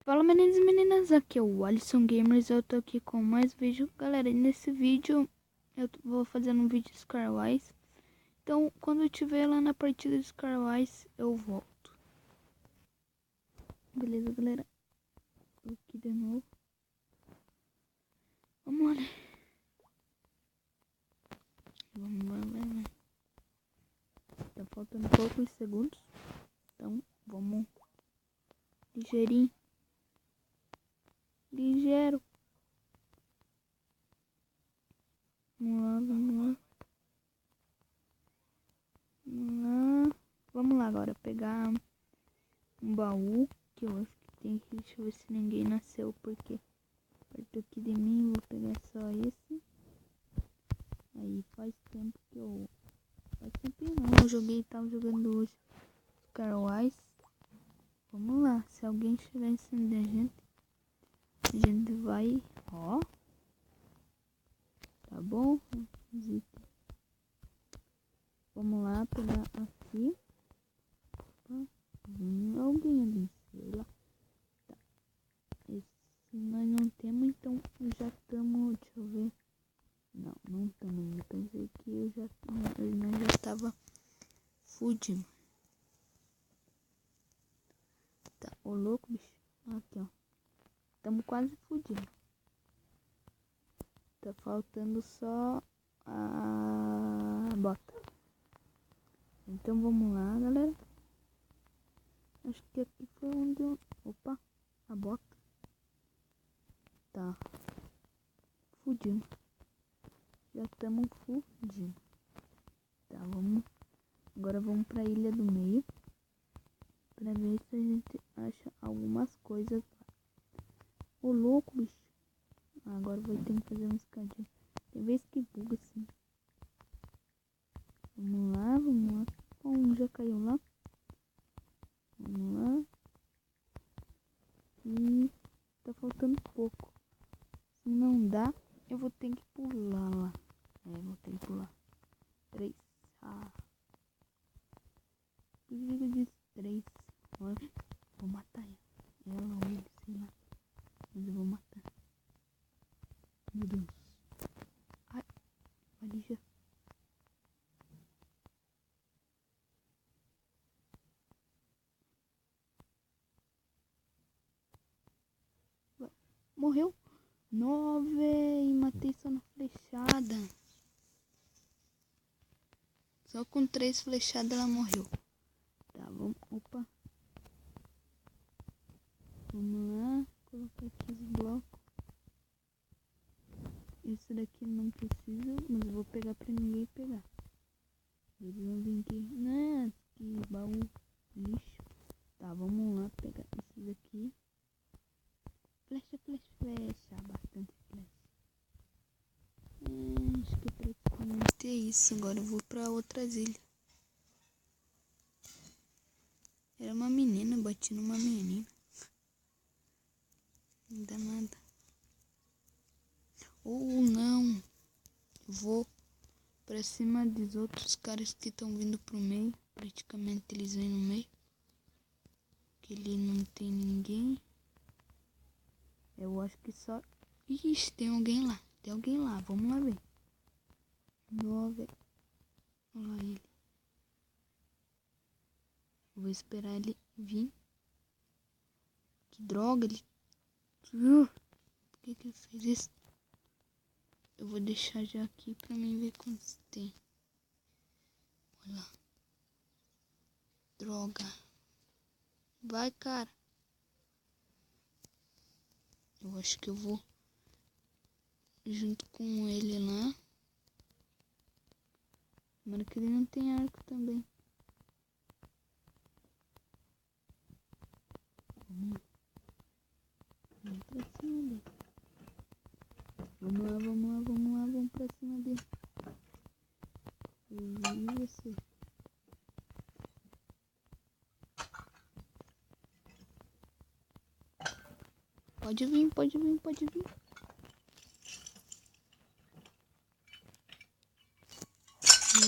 Fala meninos e meninas, aqui é o Alisson Gamers, eu tô aqui com mais vídeo. Galera, nesse vídeo eu vou fazendo um vídeo de Skywise. Então quando eu estiver lá na partida de Skywise eu volto. Beleza galera, tô aqui de novo. Vamos lá, né? Vamos. Tá faltando poucos segundos, então vamos ligeirinho. Ligeiro. Vamos lá. Vamos lá agora pegar um baú que eu acho que tem aqui. Deixa eu ver se ninguém nasceu, porque perto aqui de mim. Vou pegar só esse. Aí faz tempo que eu... Faz tempo não, eu joguei, tava jogando hoje Skywise. Vamos lá, se alguém estiver ensinando a gente vai, ó. Tá bom? Vamos lá pegar aqui. Alguém ali, sei lá. Tá. Esse nós não temos, então já estamos, deixa eu ver. Não estamos. Eu pensei que nós já tava fudido. Tá, ô louco, bicho. Aqui, ó. Estamos quase fudidos. Tá faltando só a bota. Então vamos lá, galera. Acho que aqui foi onde eu... Opa, a bota. Tá. Fudindo. Já estamos fudindo. Tá, vamos. Agora vamos pra ilha do meio. Pra ver se a gente acha algumas coisas. Ô louco, bicho. Agora vai ter que fazer uma escadinha. Tem vez que buga assim. Vamos lá. Um já caiu lá. Vamos lá. E tá faltando pouco. Se não dá, eu vou ter que pular lá. Vou ter que pular. 3. Por que eu disse 3? Olha, vou matar ela ou ele, sei lá. Mas eu vou matar. Meu Deus. Ai, ali já. Morreu. 9 e matei só na flechada. Só com 3 flechadas ela morreu. Tá, vamos. Opa. Vamos lá. Colocar aqui os blocos. Esse daqui não precisa, mas eu vou pegar pra ninguém pegar. Eles vão vir aqui. Né? Que baú lixo. Tá, vamos lá pegar esse daqui. Flecha. Bastante flecha. Acho que praticamente é isso. Agora eu vou pra outras ilhas. Era uma menina, bati numa menina. Não dá nada. Ou não. Vou pra cima dos outros caras que estão vindo pro meio. Praticamente eles vêm no meio. Que ali não tem ninguém. Eu acho que só... Ixi, tem alguém lá. Vamos lá ver. 9. Olha lá ele. Vou esperar ele vir. Que droga, ele... Por que ele fez isso? Eu vou deixar já aqui pra mim ver quantos tem. Olha lá. Droga. Vai, cara. Eu acho que eu vou junto com ele lá. Tomara que ele não tem arco também. Vamos pra cima dele. Vamos pra cima dele. E você? Pode vir.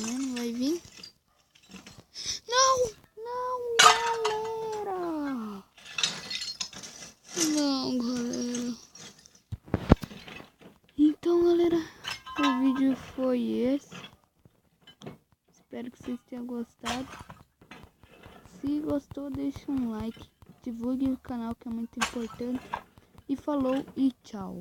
Não vai vir? Não, galera! Não, galera. Então, galera, o vídeo foi esse. Espero que vocês tenham gostado. Se gostou, deixa um like. Divulgue o canal, que é muito importante. E falou e tchau.